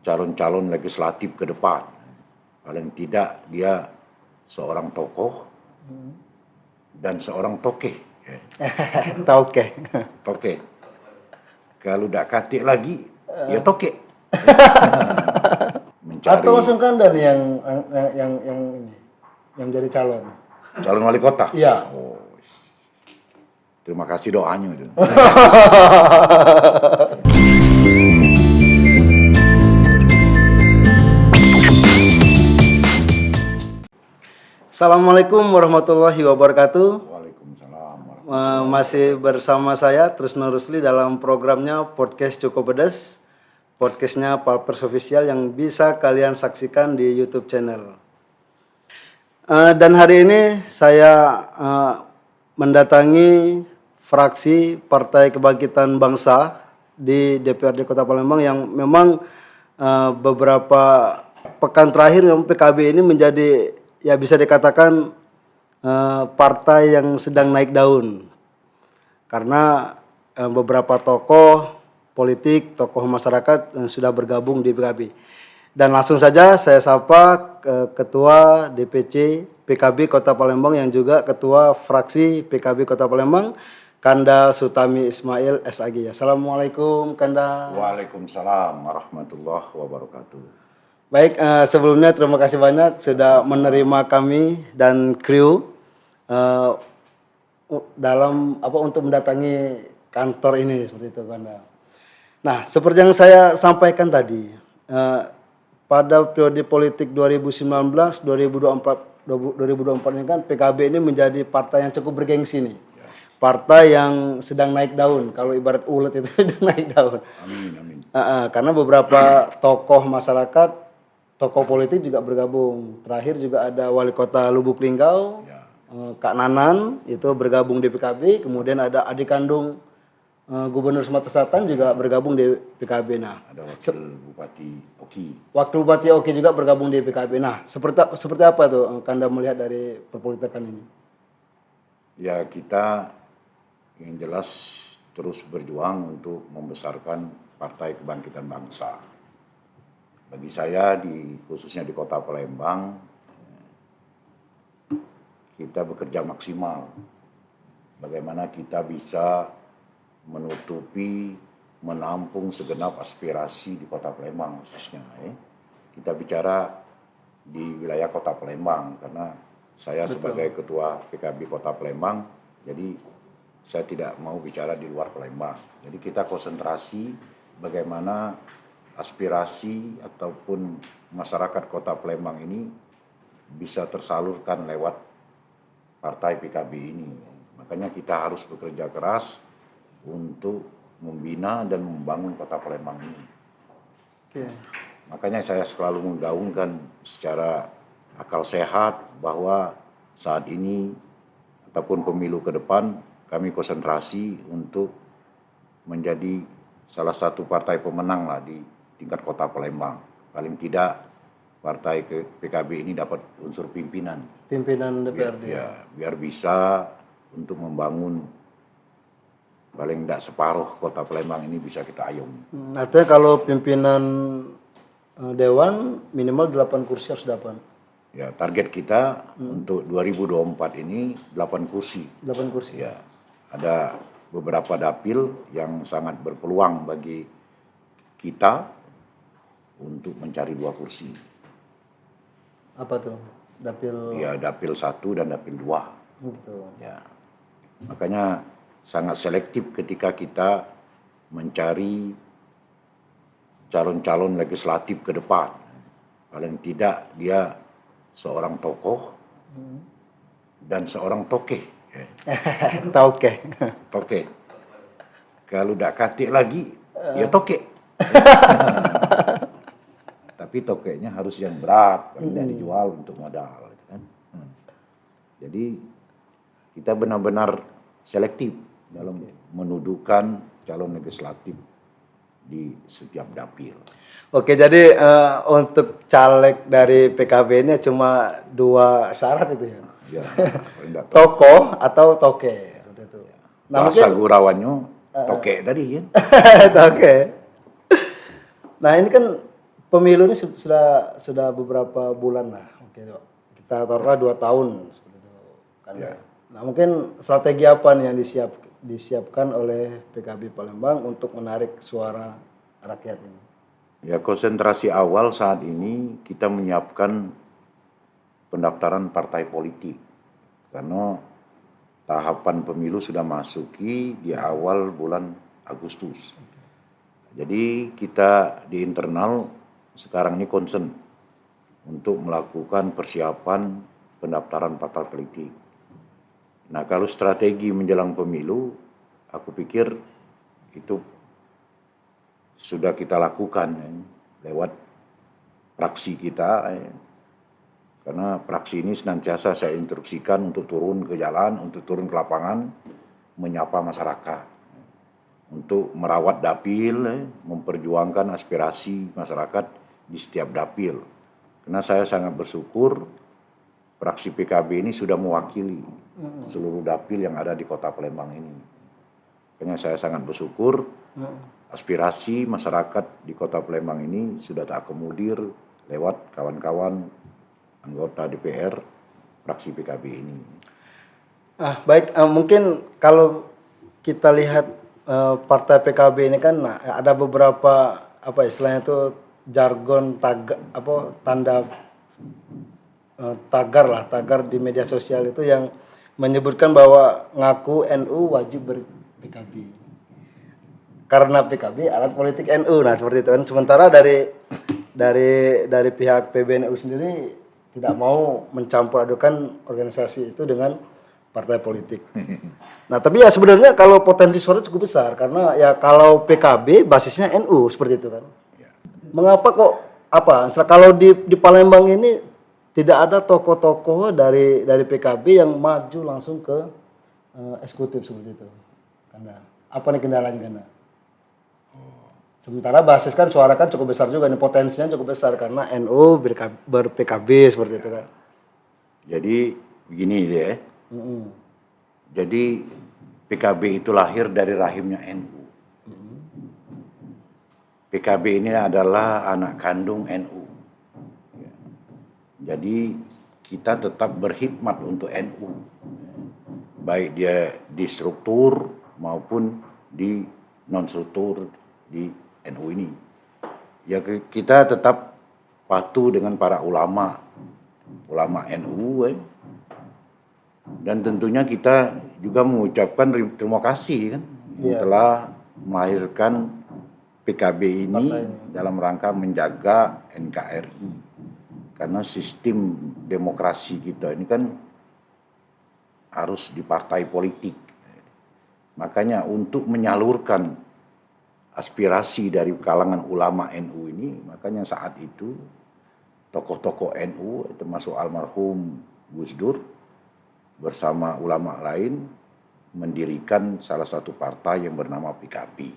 calon-calon legislatif ke depan. Paling tidak dia seorang tokoh dan seorang tokeh. Toke. Tokeh. Kalau tidak katik lagi, ya tokeh. Mencari Atau langsung Kanda nih yang ini, yang jadi calon. calon wali kota. Iya. Oh, terima kasih doanya itu. Assalamualaikum warahmatullahi wabarakatuh. Waalaikumsalam. Masih bersama saya Trisno Rusli dalam programnya Podcast Cukup Pedas. Podcastnya Palpers Official yang bisa kalian saksikan di YouTube channel. Dan hari ini saya mendatangi fraksi Partai Kebangkitan Bangsa di DPRD Kota Palembang yang memang beberapa pekan terakhir memang PKB ini menjadi, ya bisa dikatakan partai yang sedang naik daun karena beberapa tokoh politik, tokoh masyarakat sudah bergabung di PKB. Dan langsung saja saya sapa Ketua DPC PKB Kota Palembang yang juga Ketua Fraksi PKB Kota Palembang, Kanda Sutami Ismail SAG. Assalamualaikum Kanda. Waalaikumsalam warahmatullahi wabarakatuh. Baik, sebelumnya terima kasih banyak sudah menerima kami dan kru dalam untuk mendatangi kantor ini seperti itu, Kanda. Nah, seperti yang saya sampaikan tadi, pada periode politik 2019-2024 ini kan PKB ini menjadi partai yang cukup bergengsi nih. Partai yang sedang naik daun, kalau ibarat ulet itu sedang naik daun. Amin, amin. Karena beberapa tokoh masyarakat, tokoh politik juga bergabung. Terakhir juga ada Wali Kota Lubuk Linggau, Kak Nanan itu bergabung di PKB. Kemudian ada adik kandung Gubernur Sumatera Selatan juga bergabung di PKB. Nah, ada Wakil Bupati Oki. Wakil Bupati Oki juga bergabung di PKB. Nah, seperti apa tuh Kanda melihat dari perpolitikan ini? Ya, Kita yang jelas terus berjuang untuk membesarkan Partai Kebangkitan Bangsa. Bagi saya khususnya di Kota Palembang, kita bekerja maksimal. Bagaimana kita bisa menutupi, menampung segenap aspirasi di Kota Palembang khususnya. Kita bicara di wilayah Kota Palembang karena saya sebagai Ketua PKB Kota Palembang, jadi saya tidak mau bicara di luar Palembang. Jadi kita konsentrasi bagaimana aspirasi ataupun masyarakat Kota Palembang ini bisa tersalurkan lewat partai PKB ini. Makanya kita harus bekerja keras untuk membina dan membangun Kota Palembang ini. Makanya saya selalu menggaungkan secara akal sehat bahwa saat ini ataupun pemilu ke depan kami konsentrasi untuk menjadi salah satu partai pemenang lah di tingkat Kota Palembang. Paling tidak partai PKB ini dapat unsur pimpinan DPRD. Biar bisa untuk membangun paling tidak separuh Kota Palembang ini bisa kita ayomi. Artinya kalau pimpinan Dewan minimal 8 kursi harus dapat. Ya, target kita untuk 2024 ini 8 kursi. 8 kursi. Ya, ada beberapa dapil yang sangat berpeluang bagi kita untuk mencari 2 kursi. Apa tuh? Dapil? Ya, dapil 1 dan dapil 2. Gitu. Ya, makanya sangat selektif ketika kita mencari calon-calon legislatif ke depan. Paling tidak dia seorang tokoh dan seorang tokeh. Tokeh. Kalau tidak katik lagi, ya tokeh. Tapi tokehnya harus yang berat, tidak dijual untuk modal. Jadi kita benar-benar selektif dalam menudukkan calon legislatif di setiap dapil. Oke, jadi untuk caleg dari PKB ini cuma 2 syarat itu ya? Ya, tokoh atau toke seperti itu. Nah, bahasa gurawannya toke tadi kan. Toke. Nah, ini kan pemilu ini sudah beberapa bulan lah. Oke, kita taruhlah 2 tahun seperti itu kan. Ya. Nah, mungkin strategi apa nih yang disiapkan oleh PKB Palembang untuk menarik suara rakyat ini? Ya, konsentrasi awal saat ini kita menyiapkan pendaftaran partai politik. Karena tahapan pemilu sudah masuki di awal bulan Agustus. Jadi kita di internal sekarang ini concern untuk melakukan persiapan pendaftaran partai politik. Nah, kalau strategi menjelang pemilu, aku pikir itu sudah kita lakukan lewat praksi kita. Karena praksi ini senantiasa saya instruksikan untuk turun ke jalan, untuk turun ke lapangan, menyapa masyarakat. Untuk merawat dapil, memperjuangkan aspirasi masyarakat di setiap dapil. Karena saya sangat bersyukur praksi PKB ini sudah mewakili seluruh dapil yang ada di Kota Palembang ini. Makanya saya sangat bersyukur aspirasi masyarakat di Kota Palembang ini sudah terakomodir lewat kawan-kawan anggota DPR fraksi PKB ini. Baik, mungkin kalau kita lihat partai PKB ini kan ada beberapa apa istilahnya itu jargon tanda tagar di media sosial itu yang menyebutkan bahwa ngaku NU wajib ber-PKB. Karena PKB alat politik NU. Nah, seperti itu kan. Sementara dari pihak PBNU sendiri tidak mau mencampur adukan organisasi itu dengan partai politik. Nah, tapi ya sebenarnya kalau potensi suara cukup besar karena ya kalau PKB basisnya NU seperti itu kan. Mengapa kok kalau di Palembang ini tidak ada tokoh-tokoh dari PKB yang maju langsung ke eksekutif seperti itu? Karena apa nih kendalanya karena? Sementara basis kan suara kan cukup besar juga nih, potensinya cukup besar karena NU ber-PKB seperti itu kan. Jadi begini deh. Jadi PKB itu lahir dari rahimnya NU. PKB ini adalah anak kandung NU. Jadi kita tetap berkhidmat untuk NU. Baik dia di struktur maupun di non-struktur di NU ini. Ya kita tetap patuh dengan para ulama NU. Dan tentunya kita juga mengucapkan terima kasih kan yang telah melahirkan PKB ini dalam rangka menjaga NKRI. Karena sistem demokrasi kita ini kan harus di partai politik. Makanya untuk menyalurkan aspirasi dari kalangan ulama NU ini, makanya saat itu tokoh-tokoh NU termasuk almarhum Gus Dur bersama ulama lain mendirikan salah satu partai yang bernama PKB.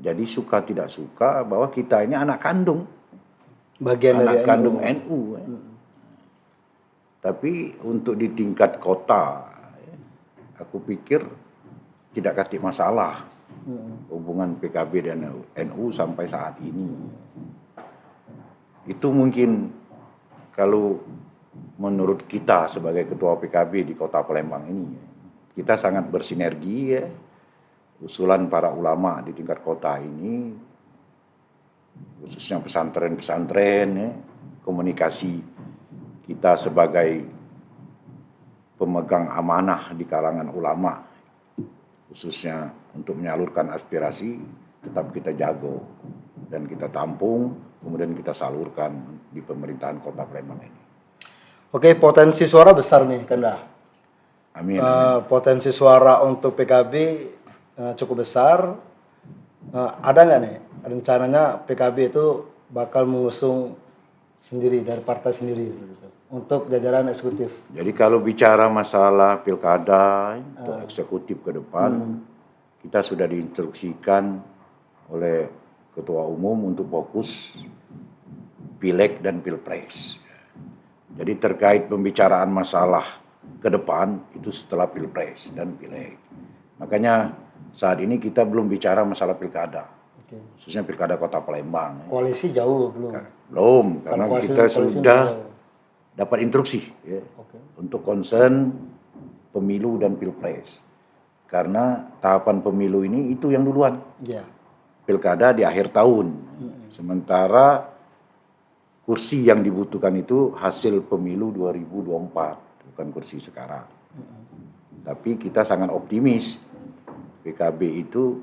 Jadi suka tidak suka bahwa kita ini anak kandung, bagian anak dari kandung NU. Tapi untuk di tingkat kota, aku pikir tidak katik masalah hubungan PKB dan NU sampai saat ini. Itu mungkin kalau menurut kita sebagai ketua PKB di Kota Palembang ini, kita sangat bersinergi ya. Usulan para ulama di tingkat kota ini, khususnya pesantren-pesantren ya, komunikasi kita sebagai pemegang amanah di kalangan ulama, khususnya untuk menyalurkan aspirasi, tetap kita jago dan kita tampung, kemudian kita salurkan di pemerintahan Kota Palembang ini. Oke, potensi suara besar nih, Kanda. Amin. Potensi suara untuk PKB cukup besar. Ada nggak nih rencananya PKB itu bakal mengusung sendiri dari partai sendiri gitu, untuk jajaran eksekutif? Jadi kalau bicara masalah pilkada untuk eksekutif ke depan, kita sudah diinstruksikan oleh Ketua Umum untuk fokus Pileg dan Pilpres. Jadi terkait pembicaraan masalah ke depan itu setelah Pilpres dan Pileg. Makanya saat ini kita belum bicara masalah pilkada. Oke. khususnya Pilkada Kota Palembang. Koalisi jauh belum? Belum, karena kita koalisi sudah jauh. dapat instruksi ya, Oke. untuk concern pemilu dan pilpres. Karena tahapan pemilu ini itu yang duluan. Ya. Pilkada di akhir tahun. Sementara kursi yang dibutuhkan itu hasil pemilu 2024, bukan kursi sekarang. Tapi kita sangat optimis. PKB itu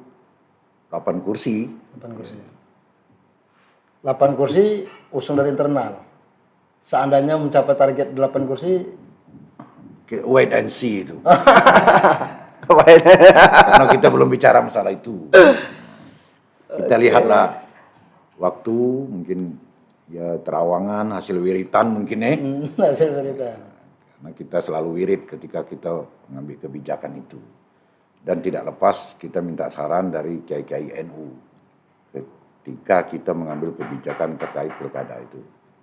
8 kursi. 8 kursi. 8 kursi usung dari internal. Seandainya mencapai target 8 kursi, Wait and see itu. Karena kita belum bicara masalah itu. Kita lihatlah waktu mungkin ya terawangan hasil wiritan mungkin hasil berita. Karena kita selalu wirid ketika kita mengambil kebijakan itu. Dan tidak lepas kita minta saran dari kiai-kiai NU ketika kita mengambil kebijakan terkait pilkada itu.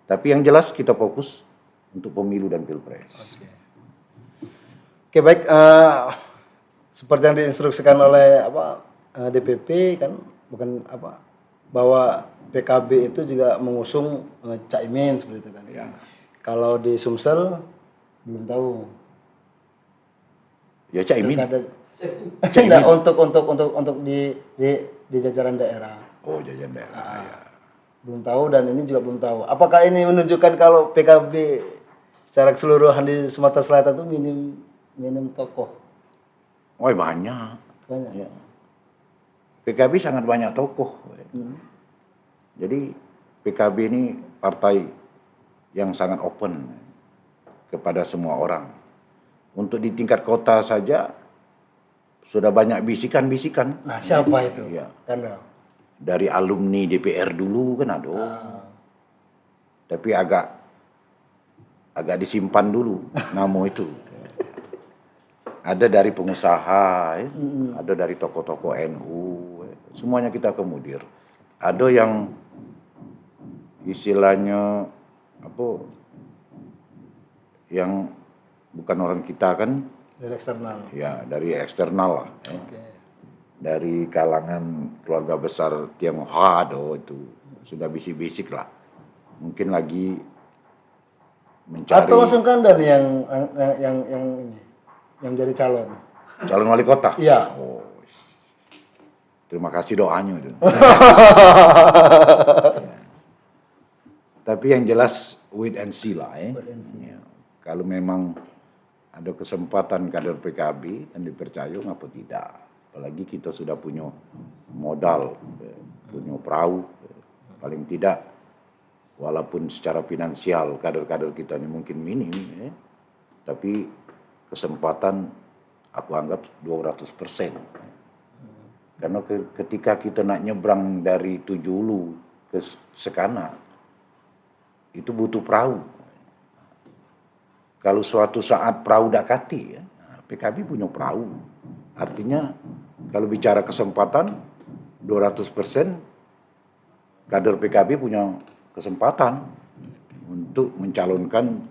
Tapi yang jelas kita fokus untuk pemilu dan pilpres. Oke, baik. Seperti yang diinstruksikan oleh DPP kan, bukan bahwa PKB itu juga mengusung Caimin seperti itu kan. Ya. Kalau di Sumsel belum tahu. Ya Caimin. Tidak untuk di jajaran daerah. Oh jajan daerah. Ya. Belum tahu dan ini juga belum tahu. Apakah ini menunjukkan kalau PKB secara keseluruhan di Sumatera Selatan itu minim tokoh? Oh banyak. Banyak. Ya. PKB sangat banyak tokoh. Jadi PKB ini partai yang sangat open kepada semua orang. Untuk di tingkat kota saja sudah banyak bisikan-bisikan. Nah, siapa itu? Ya. Kanda. Dari alumni DPR dulu kan ada. Tapi agak disimpan dulu nama itu. Ada dari pengusaha, ada dari tokoh-tokoh NU, semuanya kita akomodir. Ada yang istilahnya yang bukan orang kita kan? Dari eksternal. Ya, dari eksternal lah. Oke. Dari kalangan keluarga besar Tionghoa itu sudah bisik-bisik lah. Mungkin lagi mencari. Atau langsung Kanda nih yang ini, yang jadi calon. Calon wali kota? Iya. Oh, terima kasih doanya itu. Tapi yang jelas wait and see lah. Ya. Kalau memang ada kesempatan kader PKB dan dipercaya, ngapa tidak? Apalagi kita sudah punya modal, punya perahu, paling tidak walaupun secara finansial kader-kader kita ini mungkin minim, tapi kesempatan aku anggap 200%. Karena ketika kita nak nyebrang dari Tujulu ke Sekana, itu butuh perahu. Kalau suatu saat perahu dakati, PKB punya perahu. Artinya kalau bicara kesempatan 200% kader PKB punya kesempatan untuk mencalonkan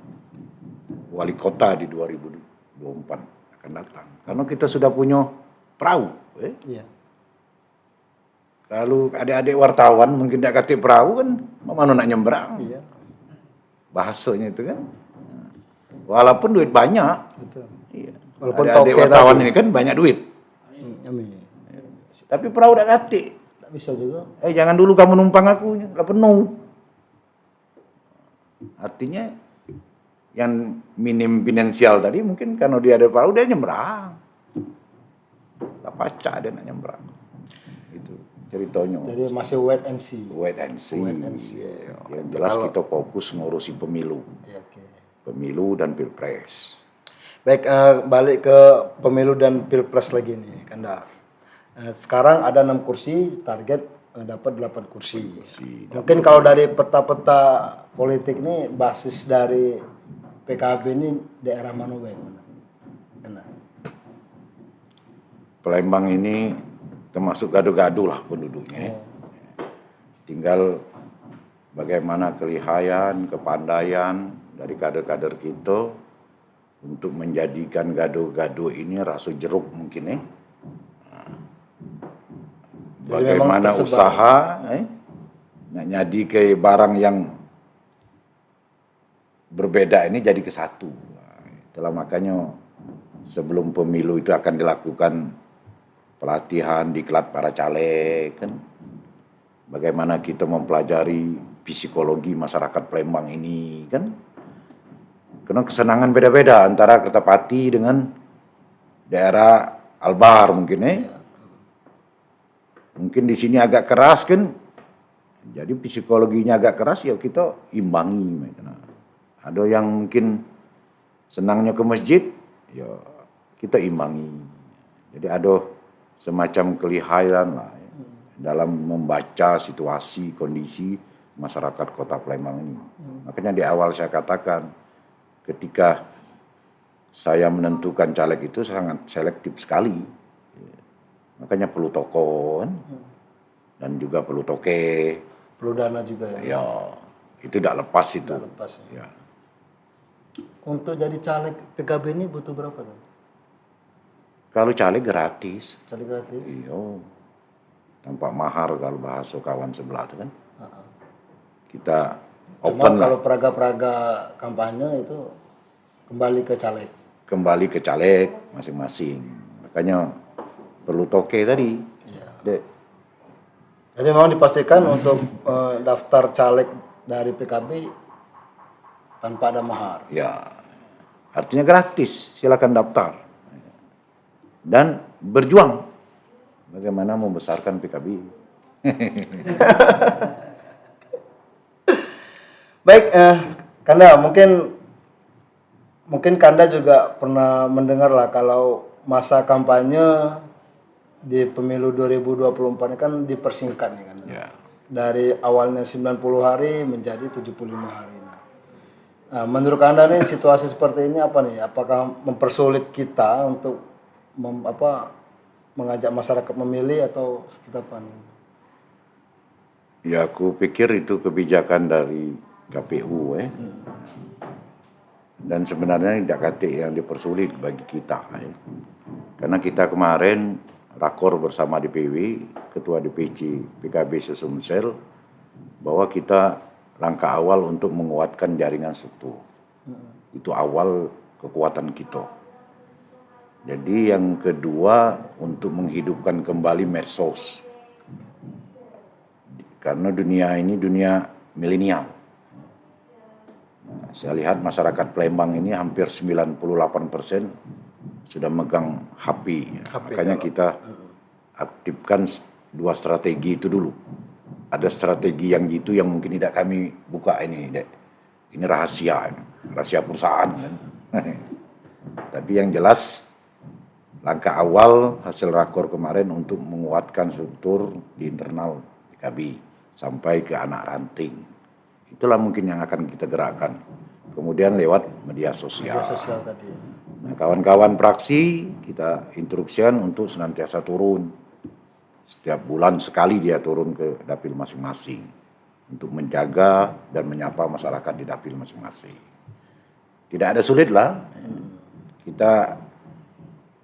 wali kota di 2024 akan datang. Karena kita sudah punya perahu. Iya. Kalau adik-adik wartawan mungkin tidak kata perahu kan, mana nak nyembrang. Iya. Bahasanya itu kan. Walaupun duit banyak. Betul. Iya. Walaupun adik toke wartawan tadi. ini kan banyak duit. Amin. Tapi perahu tidak kata. Tak bisa juga. Jangan dulu kamu numpang aku, lah penuh. Artinya yang minim finansial tadi mungkin karena dia ada perahu dia nyembrang. Lah pacak dia nak nyembrang. Itu ceritanya. Jadi masih wait and see. Wait and see. Wait and see. Yang jelas kita fokus ngurusi pemilu. Ya, oke. Pemilu dan pilpres. Baik, balik ke pemilu dan pilpres lagi nih, Kanda. Sekarang ada 6 kursi, target dapat 8 kursi. Mungkin kalau dari peta-peta politik ini, basis dari PKB ini daerah mana, Bang? Palembang ini termasuk gaduh-gaduh lah penduduknya. Tinggal bagaimana kelihayan, kepandaian dari kader-kader kita untuk menjadikan gaduh-gaduh ini rasa jeruk mungkin Jadi memang bagaimana tersebar. usaha nak nyadi ke barang yang berbeda ini jadi ke satu. Itulah makanya sebelum pemilu itu akan dilakukan pelatihan diklat para caleg kan. Bagaimana kita mempelajari psikologi masyarakat Palembang ini kan. Karena kesenangan beda-beda antara Kertapati dengan daerah Albar mungkin Mungkin di sini agak keras kan. Jadi psikologinya agak keras ya kita imbangi. Ada yang mungkin senangnya ke masjid, ya kita imbangi. Jadi ada semacam kelihayan lah dalam membaca situasi, kondisi masyarakat Kota Palembang ini. Makanya di awal saya katakan, ketika saya menentukan caleg itu sangat selektif sekali. Makanya perlu tokoh dan juga perlu toke. Perlu dana juga ya. Ya, itu tidak lepas itu. Tidak lepas ya. Ya. Untuk jadi caleg PKB ini butuh berapa tuh? Kalau caleg gratis, Caleg gratis? iya, tanpa mahar kalau bahasa kawan sebelah itu kan. Kita Cuma open lah, kalau peraga-peraga kampanye itu kembali ke caleg. kembali ke caleg masing-masing. Makanya perlu toke tadi. Ya. Dek. Jadi memang dipastikan untuk daftar caleg dari PKB tanpa ada mahar. Ya, artinya gratis, silakan daftar. Dan berjuang bagaimana membesarkan PKB. Baik, Kanda, mungkin Kanda juga pernah mendengar lah kalau masa kampanye di pemilu 2024 ini kan dipersingkat nih kan. Ya. Dari awalnya 90 hari menjadi 75 hari. Nah, menurut Anda nih situasi seperti ini apa nih? Apakah mempersulit kita untuk mengajak masyarakat memilih atau seperti apa nih? Ya, aku pikir itu kebijakan dari KPU Dan sebenarnya tidak kata yang dipersulit bagi kita Karena kita kemarin rakor bersama DPW, Ketua DPC PKB Sesumsel, bahwa kita langkah awal untuk menguatkan jaringan struktur. Itu awal kekuatan kita. Jadi yang kedua untuk menghidupkan kembali medsos. Karena dunia ini dunia milenial. Nah, saya lihat masyarakat Palembang ini hampir 98% sudah megang HP. Makanya kita aktifkan dua strategi itu dulu. Ada strategi yang gitu yang mungkin tidak kami buka ini, Dek. Ini rahasia perusahaan kan. Tapi yang jelas langkah awal hasil rakor kemarin untuk menguatkan struktur di internal PKB sampai ke anak ranting. Itulah mungkin yang akan kita gerakkan. Kemudian lewat media sosial. Media sosial tadi. Nah, kawan-kawan praksi kita instruksikan untuk senantiasa turun. Setiap bulan sekali dia turun ke dapil masing-masing untuk menjaga dan menyapa masyarakat di dapil masing-masing. Tidak ada sulit lah. Kita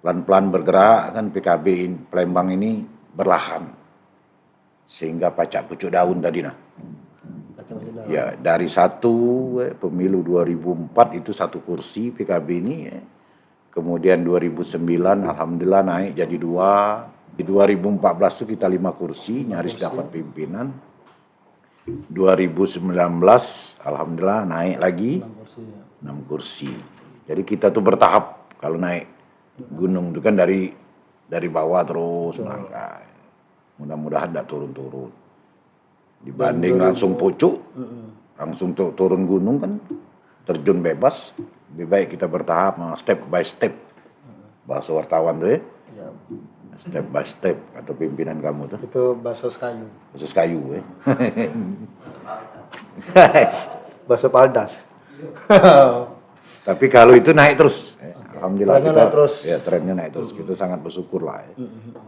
pelan-pelan bergerak kan PKB Palembang ini berlahan. Sehingga pacak pucuk daun tadi nah. Ya, dari pemilu 2004 itu satu kursi PKB ini Kemudian 2009 alhamdulillah naik jadi 2. Di 2014 itu kita 5 kursi, nyaris dapat pimpinan. 2019 alhamdulillah naik lagi 6 kursi. Jadi kita tuh bertahap kalau naik gunung itu kan dari bawah terus melangkah. Mudah-mudahan tidak turun-turun. Dibanding langsung pucuk, langsung turun gunung kan terjun bebas. Lebih baik kita bertahap, step by step. Bahasa wartawan tuh Ya. Step by step atau pimpinan kamu tuh. Itu bakso kayu. Bakso kayu Bakso paldas. Tapi kalau itu naik terus. Alhamdulillah Trennya kita naik terus. ya trennya naik terus. Kita sangat bersyukur lah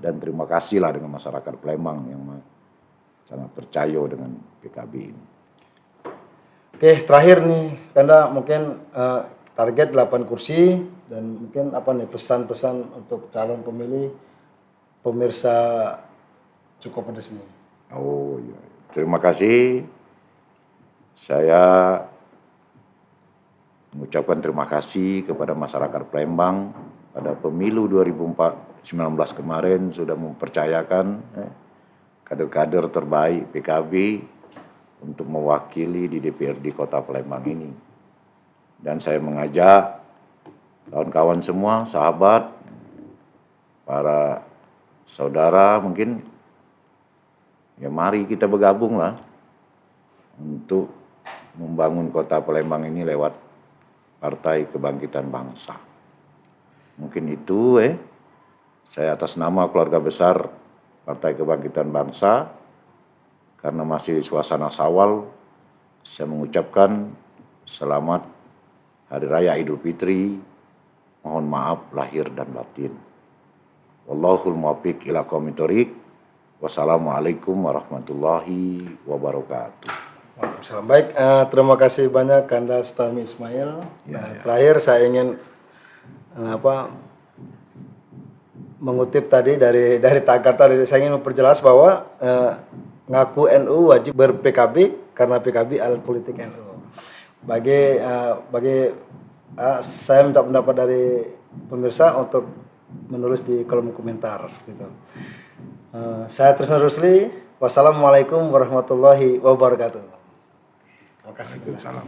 Dan terima kasih lah dengan masyarakat Palembang yang sangat percaya dengan PKB ini. Oke, terakhir nih, Kanda mungkin target 8 kursi dan mungkin apa nih pesan-pesan untuk calon pemilih pemirsa cukup pedas nih. Oh iya. Terima kasih. Saya mengucapkan terima kasih kepada masyarakat Palembang pada pemilu 2019 kemarin sudah mempercayakan kader-kader terbaik PKB untuk mewakili di DPRD Kota Palembang ini. Dan saya mengajak kawan-kawan semua, sahabat, para saudara mungkin, ya mari kita bergabunglah untuk membangun Kota Palembang ini lewat Partai Kebangkitan Bangsa. Mungkin itu saya atas nama keluarga besar Partai Kebangkitan Bangsa, karena masih suasana Syawal, saya mengucapkan selamat Hari Raya Idul Fitri. Mohon maaf lahir dan batin. Wallahul muwaffiq ila aqwamit thoriq. Wassalamualaikum warahmatullahi wabarakatuh. Waalaikumsalam. Baik, terima kasih banyak Kanda Stami Ismail. Terakhir saya ingin mengutip tadi dari tagar tadi, saya ingin memperjelas bahwa ngaku NU wajib ber-PKB karena PKB alat politik NU. Saya minta pendapat dari pemirsa untuk menulis di kolom komentar seperti itu. Saya Trisno Rusli. Wassalamualaikum warahmatullahi wabarakatuh. Terima kasih. Waalaikumsalam.